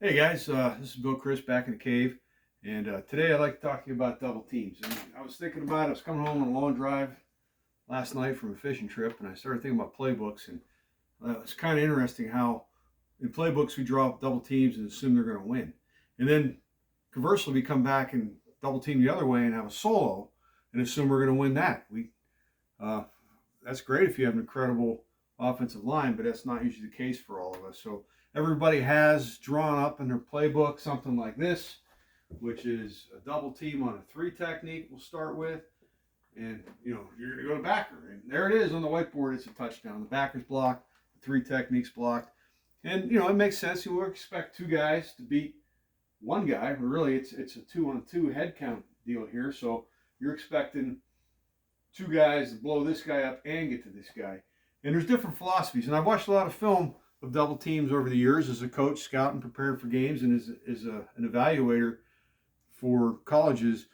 Hey guys, this is Bill Chris back in the cave, and today I'd like to talk to you about double teams. And I was thinking about it. I was coming home on a long drive last night from a fishing trip, and I started thinking about playbooks, and it's kind of interesting how in playbooks we draw up double teams and assume they're going to win, and then conversely we come back and double team the other way and have a solo and assume we're going to win that. Uh, that's great if you have an incredible offensive line, but that's not usually the case for all of us. So everybody has drawn up in their playbook something like this, which is a double team on a three technique we'll start with. And, you're going to go to backer. And there it is on the whiteboard. It's a touchdown. The backer's blocked. The three techniques blocked. And, it makes sense. You would expect two guys to beat one guy. But really, it's a 2-on-2 head count deal here. So you're expecting two guys to blow this guy up and get to this guy. And there's different philosophies. And I've watched a lot of film of double teams over the years as a coach, scouting, prepared for games, and as an evaluator for colleges.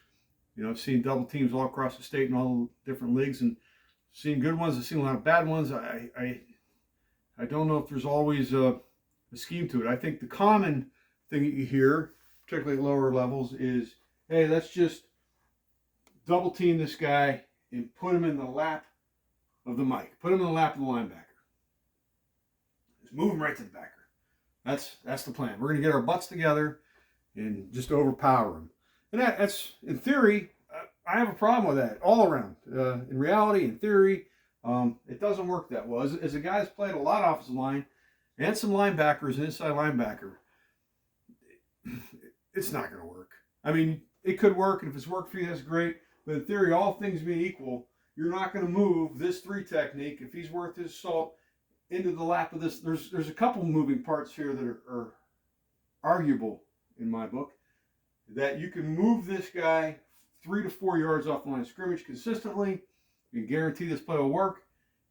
I've seen double teams all across the state in all different leagues, and seen good ones. I've seen a lot of bad ones. I don't know if there's always a scheme to it. I think the common thing that you hear, particularly at lower levels, is, hey, let's just double team this guy and put him in the lap of the mic. Put him in the lap of the linebacker. Just move him right to the backer. That's the plan. We're going to get our butts together and just overpower him. And that's, in theory, I have a problem with that all around. In reality, in theory, it doesn't work that well. As a guy that's played a lot of offensive line and some linebackers and inside linebacker, it's not going to work. I mean, it could work, and if it's worked for you, that's great. But in theory, all things being equal, you're not going to move this three technique, if he's worth his salt, into the lap of this. There's a couple moving parts here that are arguable in my book. That you can move this guy 3 to 4 yards off the line of scrimmage consistently and guarantee this play will work,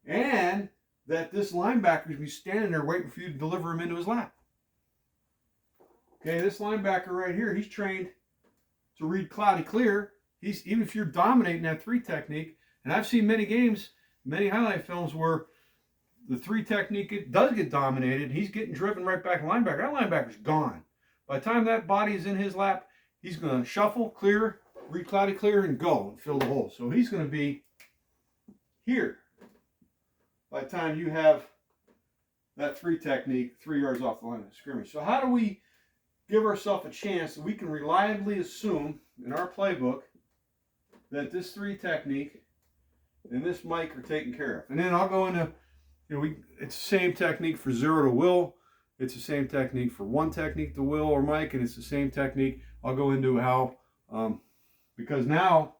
and that this linebacker is going to be standing there waiting for you to deliver him into his lap. Okay, this linebacker right here, he's trained to read cloudy clear. Even if you're dominating that three technique, and I've seen many games, many highlight films where the three technique does get dominated. He's getting driven right back to linebacker. That linebacker's gone. By the time that body is in his lap, he's going to shuffle, clear, read cloudy clear, and go and fill the hole. So he's going to be here by the time you have that three technique 3 yards off the line of scrimmage. So how do we give ourselves a chance that we can reliably assume in our playbook that this three technique and this mic are taken care of? And then I'll go into, it's the same technique for 0 to will. It's the same technique for one technique to will or mic, and it's the same technique. I'll go into how, because now,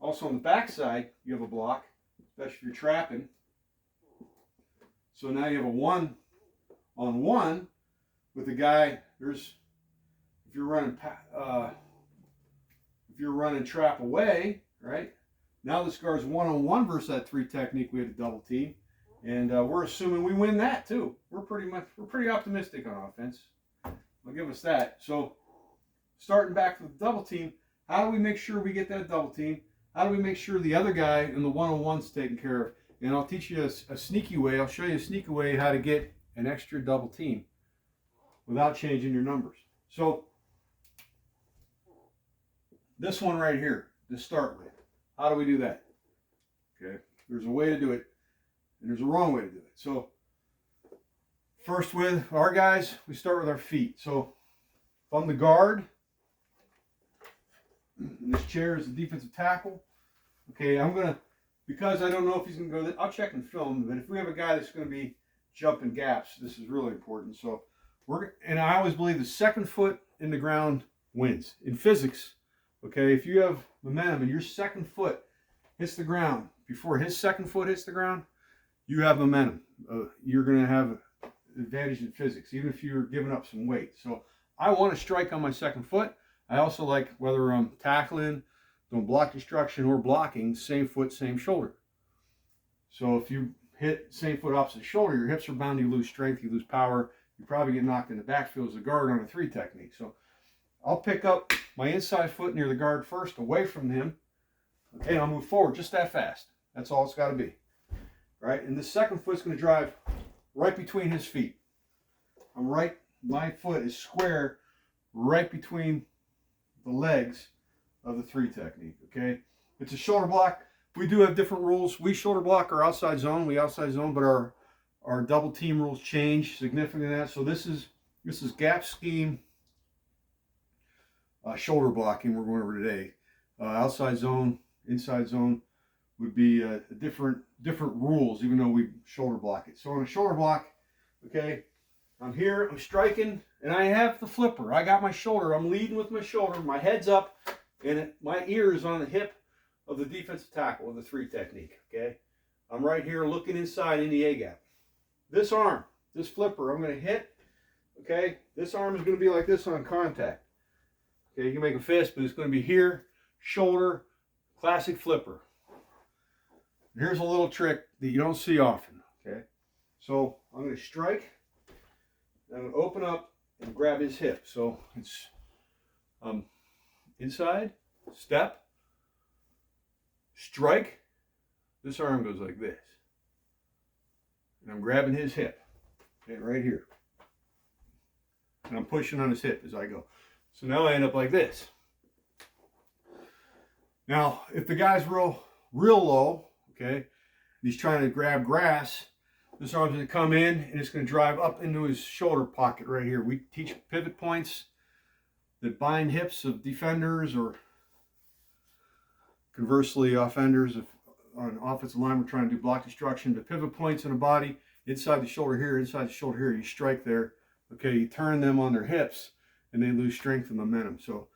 also on the backside, you have a block, especially if you're trapping. So now you have a 1-on-1 with the guy. If you're running trap away, right? Now this guard's 1-on-1 versus that three technique we had a double team, and we're assuming we win that too. We're pretty optimistic on offense. I'll give us that. So starting back with the double team, how do we make sure we get that double team? How do we make sure the other guy in the 1-on-1's taken care of? And I'll teach you a sneaky way. I'll show you a sneaky way how to get an extra double team without changing your numbers. So this one right here to start with. How do we do that? Okay, there's a way to do it, and there's a wrong way to do it. So first with our guys, we start with our feet. So if I'm the guard, and this chair is the defensive tackle, okay, because I don't know if he's going to go, I'll check and film, but if we have a guy that's going to be jumping gaps, this is really important. So and I always believe the second foot in the ground wins. In physics, okay, if you have momentum and your second foot hits the ground before his second foot hits the ground, you have momentum. You're going to have advantage in physics, even if you're giving up some weight. So I want to strike on my second foot. I also like, whether I'm tackling, doing block destruction, or blocking, same foot, same shoulder. So if you hit same foot opposite shoulder, your hips are bound, you lose strength, you lose power, you probably get knocked in the backfield as a guard on a three technique. So I'll pick up my inside foot near the guard first, away from him. Okay, I'll move forward just that fast. That's all it's got to be. Right? And the second foot's going to drive right between his feet. I'm right my foot is square right between the legs of the 3 technique, okay? It's a shoulder block. We do have different rules. We shoulder block our outside zone, we outside zone, but our double team rules change significantly in that. So this is gap scheme shoulder blocking we're going over today. Outside zone, inside zone would be different rules, even though we shoulder block it. So on a shoulder block, okay, I'm here, I'm striking, and I have the flipper. I got my shoulder, I'm leading with my shoulder, my head's up, and my ear is on the hip of the defensive tackle of the 3 technique, okay? I'm right here looking inside in the A-gap. This arm, this flipper, I'm going to hit, okay? This arm is going to be like this on contact. Okay, you can make a fist, but it's going to be here, shoulder, classic flipper. Here's a little trick that you don't see often, okay? So I'm going to strike, I'm going to open up and grab his hip. So it's inside, step, strike, this arm goes like this. And I'm grabbing his hip, okay, right here. And I'm pushing on his hip as I go. So now I end up like this. Now, if the guy's real low, okay, he's trying to grab grass, this arm's going to come in and it's going to drive up into his shoulder pocket right here. We teach pivot points that bind hips of defenders, or conversely offenders. If on offensive line we're trying to do block destruction, the pivot points in the body, inside the shoulder here, inside the shoulder here, you strike there. Okay, you turn them on their hips and they lose strength and momentum. So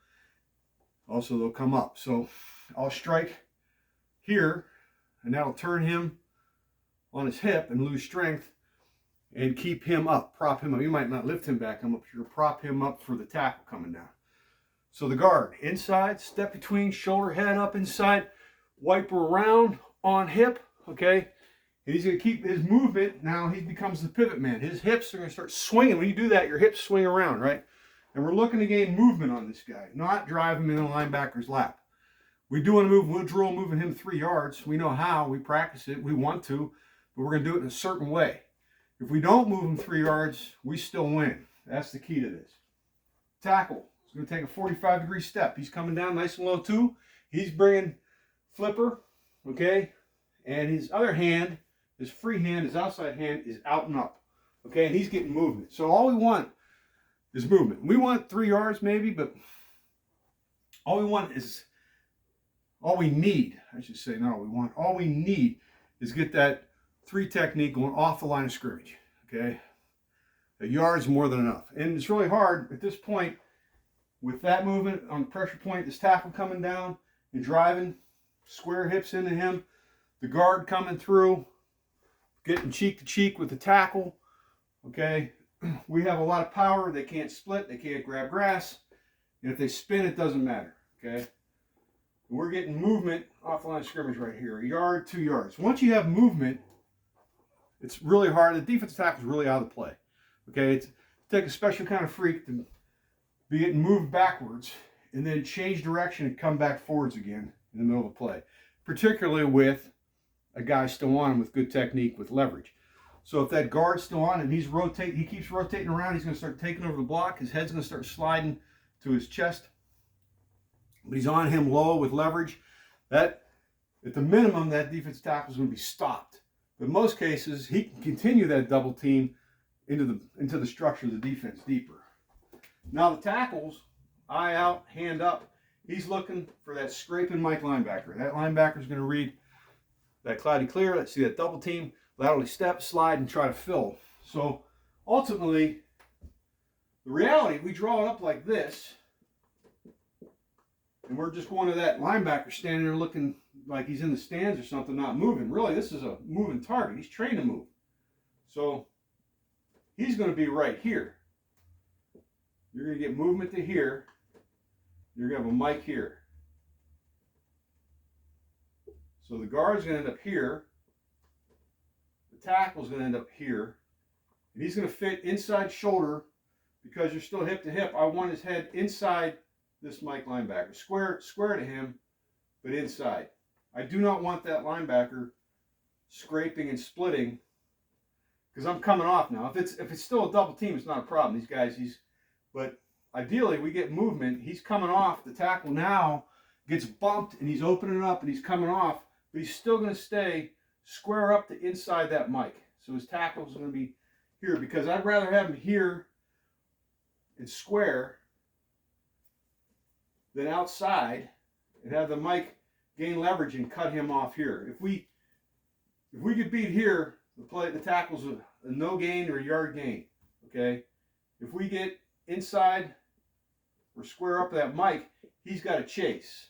also they'll come up. So I'll strike here and that'll turn him on his hip and lose strength and keep him up, prop him up. You might not lift him back up, you'll prop him up for the tackle coming down. So the guard, inside, step between, shoulder, head up inside, wiper around on hip, okay? And he's going to keep his movement. Now he becomes the pivot man. His hips are going to start swinging. When you do that, your hips swing around, right? And we're looking to gain movement on this guy, not drive him in the linebacker's lap. We do want to move, we'll drill moving him 3 yards. We know how, we practice it, we want to, but we're going to do it in a certain way. If we don't move him 3 yards, we still win. That's the key to this. Tackle. He's going to take a 45-degree step. He's coming down nice and low too. He's bringing flipper, okay? And his other hand, his free hand, his outside hand is out and up, okay? And he's getting movement. So all we want is movement. We want 3 yards maybe, but all we need, I should say, not all we want, all we need is get that 3 technique going off the line of scrimmage, okay? A yard's more than enough. And it's really hard at this point with that movement on the pressure point, this tackle coming down and driving, square hips into him, the guard coming through, getting cheek to cheek with the tackle, okay? We have a lot of power. They can't split, they can't grab grass, and if they spin, it doesn't matter, okay? We're getting movement off the line of scrimmage right here, a yard, 2 yards. Once you have movement, it's really hard. The defensive tackle is really out of the play. Okay, it's take a special kind of freak to be getting moved backwards and then change direction and come back forwards again in the middle of a play, particularly with a guy still on him with good technique, with leverage. So if that guard's still on him, he keeps rotating around, he's going to start taking over the block. His head's going to start sliding to his chest. But he's on him low with leverage. That, at the minimum, that defensive tackle is going to be stopped. But in most cases, he can continue that double team into the structure of the defense deeper. Now the tackles, eye out, hand up. He's looking for that scraping Mike linebacker. That linebacker is going to read that cloudy clear. Let's see that double team, laterally step, slide, and try to fill. So ultimately, the reality, we draw it up like this, and we're just going to that linebacker standing there looking like he's in the stands or something, not moving. Really, this is a moving target. He's trained to move. So he's going to be right here. You're going to get movement to here. You're going to have a mic here. So the guard's going to end up here. The tackle's going to end up here. And he's going to fit inside shoulder because you're still hip to hip. I want his head inside this Mike linebacker. Square to him, but inside. I do not want that linebacker scraping and splitting, because I'm coming off now. If it's still a double team, it's not a problem. These guys, but ideally we get movement. He's coming off. The tackle now gets bumped and he's opening up and he's coming off, but he's still going to stay square up to inside that mic. So his tackle is going to be here, because I'd rather have him here and square than outside and have the mic gain leverage and cut him off here. If we get beat here, the tackle's a no gain or a yard gain. Okay, if we get inside or square up that mic, he's got to chase.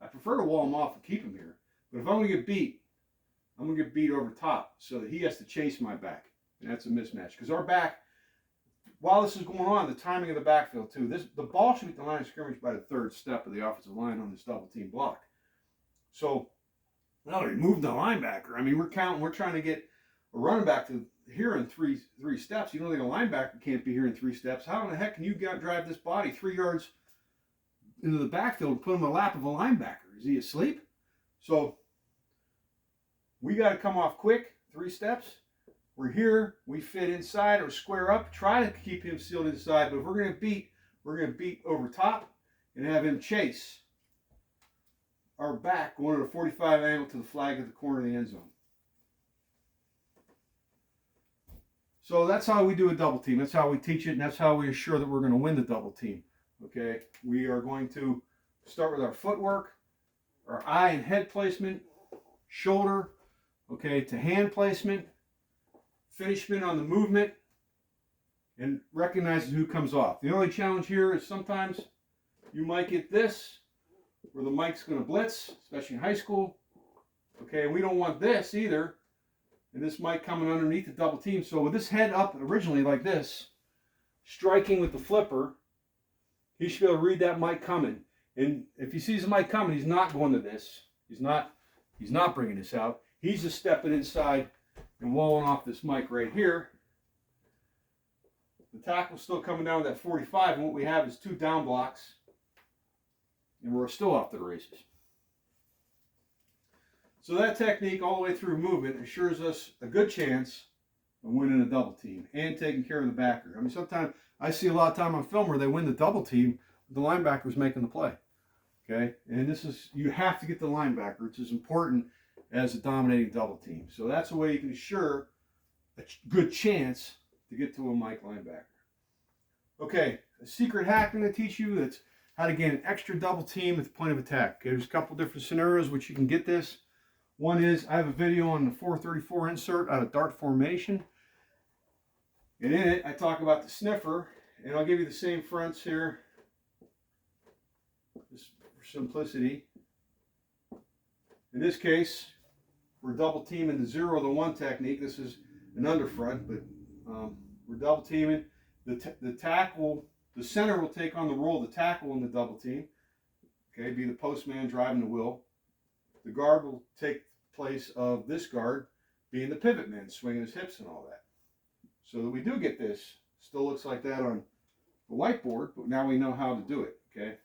I prefer to wall him off and keep him here, but if I'm going to get beat, I'm going to get beat over top so that he has to chase my back, and that's a mismatch. Because our back, while this is going on, the timing of the backfield too, the ball should be at the line of scrimmage by the third step of the offensive line on this double team block. So now we moved the linebacker. I mean, we're trying to get a running back to here in three steps. You don't think a linebacker can't be here in 3 steps? How in the heck can you drive this body 3 yards into the backfield and put him in the lap of a linebacker? Is he asleep? So we got to come off quick, 3 steps. We're here, we fit inside or square up, try to keep him sealed inside, but if we're going to beat over top and have him chase our back going at a 45 angle to the flag at the corner of the end zone. So that's how we do a double team. That's how we teach it, and that's how we assure that we're going to win the double team. Okay, we are going to start with our footwork, our eye and head placement, shoulder, okay, to hand placement, finishment on the movement, and recognizing who comes off. The only challenge here is sometimes you might get this, where the mic's going to blitz, especially in high school. Okay, and we don't want this either. And this mic coming underneath the double team. So with this head up originally like this, striking with the flipper, he should be able to read that mic coming. And if he sees the mic coming, he's not going to this. He's not bringing this out. He's just stepping inside and walling off this mic right here. The tackle's still coming down with that 45, and what we have is 2 down blocks, and we're still off to the races. So that technique all the way through movement assures us a good chance of winning a double team and taking care of the backer. I mean, sometimes I see a lot of time on film where they win the double team, but the linebacker's making the play. Okay, and you have to get the linebacker. It's as important as a dominating double team. So that's a way you can assure a good chance to get to a mic linebacker. Okay, a secret hack I'm going to teach you, that's how to gain an extra double team at the point of attack. Okay, there's a couple different scenarios which you can get this. One is, I have a video on the 434 insert out of dart formation. And in it, I talk about the sniffer, and I'll give you the same fronts here, just for simplicity. In this case, we're double teaming the 0 to 1 technique. This is an underfront, but we're double teaming. The tackle, the center will take on the role of the tackle in the double team. Okay, be the postman driving the wheel. The guard will take place of this guard being the pivot man, swinging his hips and all that. So that we do get this. Still looks like that on the whiteboard, but now we know how to do it, okay?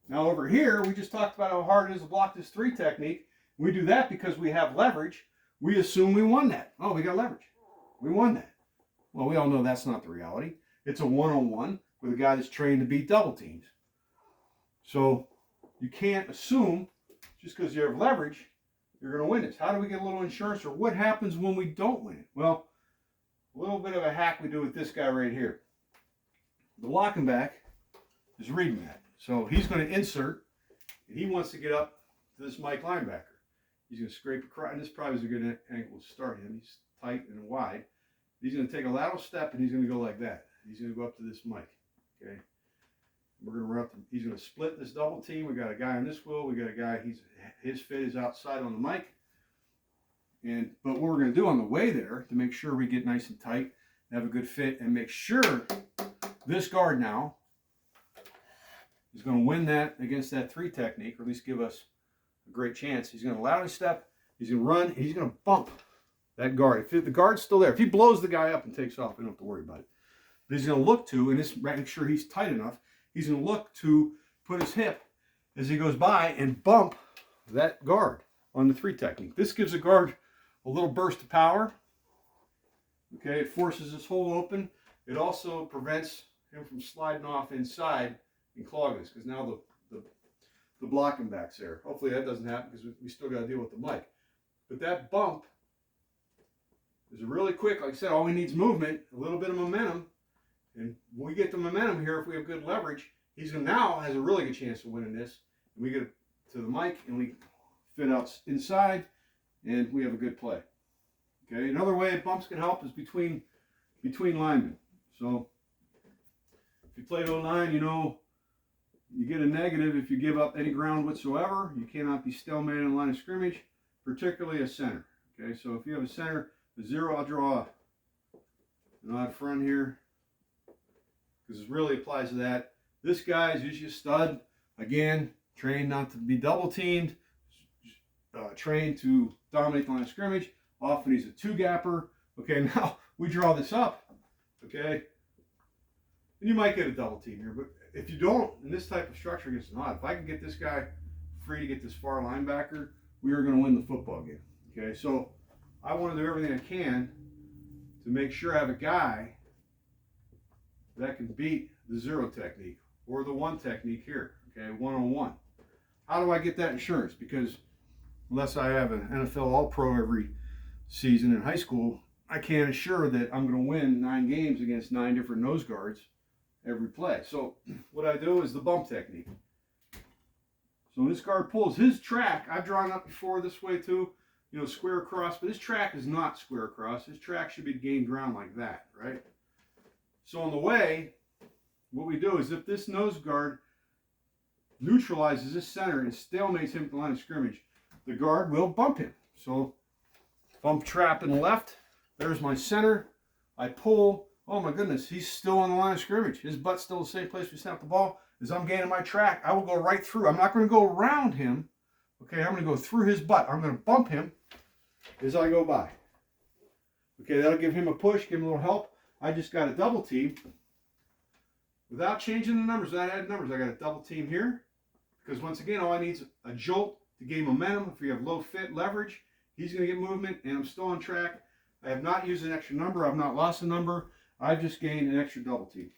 Now over here, we just talked about how hard it is to block this 3 technique. We do that because we have leverage. We assume we won that. Oh, we got leverage. We won that. Well, we all know that's not the reality. It's a one-on-one with a guy that's trained to beat double teams. So you can't assume just because you have leverage, you're going to win this. How do we get a little insurance, or what happens when we don't win it? Well, a little bit of a hack we do with this guy right here. The locking back is reading that. So he's going to insert, and he wants to get up to this mic linebacker. He's going to scrape across, and this probably is a good angle to start him. He's tight and wide. He's going to take a lateral step, and he's going to go like that. He's going to go up to this mic, okay? We're going to run up. He's going to split this double team. We got a guy on this wheel. We got a guy. His fit is outside on the mic. But what we're going to do on the way there to make sure we get nice and tight, have a good fit, and make sure this guard now is going to win that against that 3 technique, or at least give us a great chance. He's going to laterally step. He's going to run. And he's going to bump that guard. If the guard's still there, if he blows the guy up and takes off, we don't have to worry about it. But he's going to look to, and this make sure he's tight enough. He's going to look to put his hip as he goes by and bump that guard. on the 3 technique. This gives a guard a little burst of power. Okay, it forces this hole open. It also prevents him from sliding off inside and clogging us, because now the blocking back's there. Hopefully that doesn't happen, because we still got to deal with the mic. But that bump is really quick. Like I said, all we need is movement, a little bit of momentum. And when we get the momentum here, if we have good leverage, he's now has a really good chance of winning this. And we get it to the mic, and we fit out inside, and we have a good play. Okay, another way bumps can help is between linemen. So if you played O-line, you know you get a negative if you give up any ground whatsoever. You cannot be stalemate in the line of scrimmage, particularly a center. Okay, so if you have a center, a 0, I'll draw an odd front here, because it really applies to that. This guy is usually a stud. Again, trained not to be double teamed, trained to dominate the line of scrimmage. Often he's a 2-gapper. Okay, now we draw this up. Okay, and you might get a double team here, but if you don't, in this type of structure against an odd, if I can get this guy free to get this far linebacker, we are going to win the football game. Okay, so I want to do everything I can to make sure I have a guy that can beat the 0 technique or the 1 technique here. Okay, 1-on-1. How do I get that insurance? Because unless I have an NFL All-Pro every season in high school, I can't assure that I'm going to win 9 games against 9 different nose guards every play. So what I do is the bump technique. So when this guard pulls his track, I've drawn up before this way too, you know, square across, but his track is not square across. His track should be gained ground like that, right? So on the way, what we do is if this nose guard neutralizes this center and stalemates him at the line of scrimmage, the guard will bump him. So bump trap in the left, there's my center, I pull, oh my goodness, he's still on the line of scrimmage. His butt's still the same place we snapped the ball. As I'm gaining my track, I will go right through. I'm not going to go around him. Okay, I'm going to go through his butt. I'm going to bump him as I go by. Okay, that'll give him a push, give him a little help. I just got a double team. Without changing the numbers, without adding numbers, I got a double team here. Because once again, all I need is a jolt to gain momentum. If we have low fit leverage, he's going to get movement, and I'm still on track. I have not used an extra number. I've not lost a number. I've just gained an extra double team.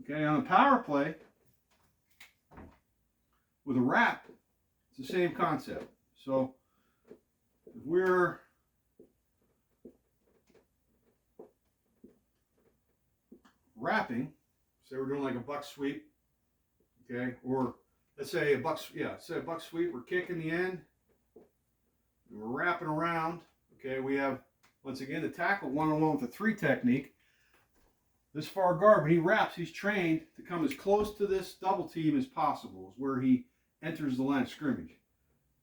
Okay, on the power play, with a wrap, it's the same concept. So if we're wrapping, say we're doing like a buck sweep, okay, or let's say a buck sweep, we're kicking the end, and we're wrapping around, okay, we have, once again, the tackle 1-on-1 with the 3 technique. This far guard, when he wraps, he's trained to come as close to this double team as possible, is where he enters the line of scrimmage.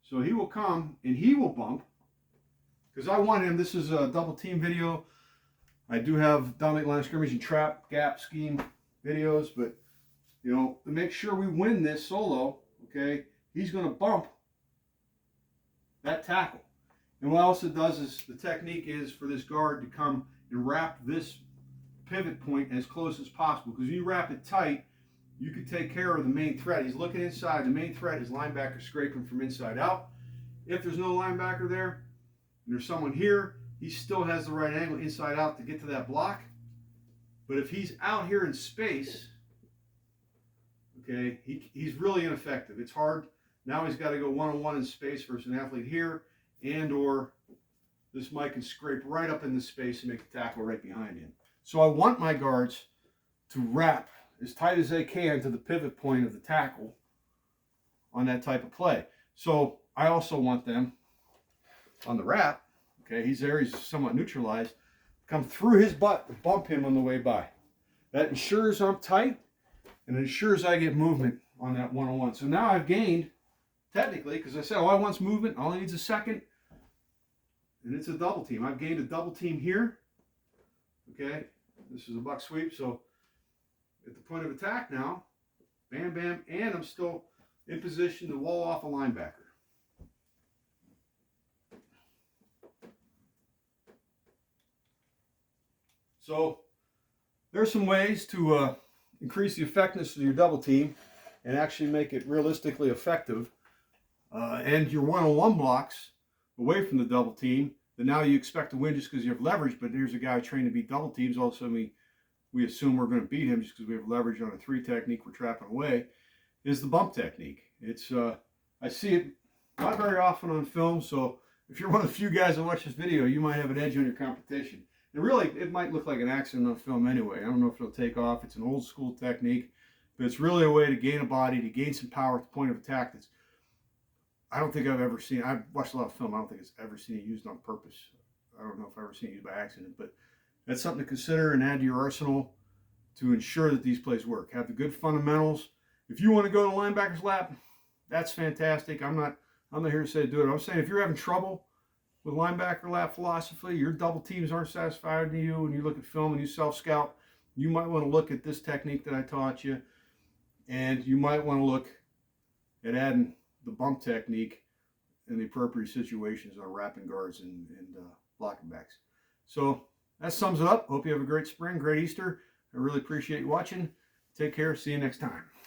So he will come and he will bump, because I want him, this is a double team video. I do have dominate line of scrimmage and trap, gap, scheme videos, but you know, to make sure we win this solo, okay, he's going to bump that tackle. And what else it does is, the technique is for this guard to come and wrap this pivot point as close as possible, because you wrap it tight, you can take care of the main threat. He's looking inside. The main threat is linebacker scraping from inside out. If there's no linebacker there, and there's someone here, he still has the right angle inside out to get to that block. But if he's out here in space, okay, he's really ineffective. It's hard. Now he's got to go 1-on-1 in space versus an athlete here, and or this mic can scrape right up in the space and make the tackle right behind him. So I want my guards to wrap as tight as they can to the pivot point of the tackle on that type of play. So I also want them on the wrap, okay, he's there, he's somewhat neutralized, come through his butt and bump him on the way by. That ensures I'm tight, and it ensures I get movement on that 1-on-1. So now I've gained, technically, because I said all I want's movement, all I need is a second, and it's a double team. I've gained a double team here. Okay, this is a buck sweep, so at the point of attack now, bam, bam, and I'm still in position to wall off a linebacker. So there's some ways to increase the effectiveness of your double team and actually make it realistically effective. and your one-on-one blocks away from the double team, then now you expect to win just because you have leverage. But there's a guy trained to beat double teams. All of a sudden we assume we're going to beat him just because we have leverage on a 3 technique we're trapping away. Is the bump technique. It's I see it not very often on film, so if you're one of the few guys that watch this video, you might have an edge on your competition. And really, it might look like an accident on film anyway. I don't know if it'll take off. It's an old school technique, but it's really a way to gain a body, to gain some power at the point of attack. That's I don't think I've ever seen. I've watched a lot of film. I don't think it's ever seen it used on purpose. I don't know if I've ever seen it used by accident, but that's something to consider and add to your arsenal to ensure that these plays work. Have the good fundamentals. If you want to go to linebacker's lap, that's fantastic. I'm not here to say do it. I'm saying if you're having trouble with linebacker lap philosophy, your double teams aren't satisfied to you, and you look at film and you self-scout, you might want to look at this technique that I taught you, and you might want to look at adding the bump technique in the appropriate situations on wrapping guards and blocking backs. So that sums it up. Hope you have a great spring, great Easter. I really appreciate you watching. Take care. See you next time.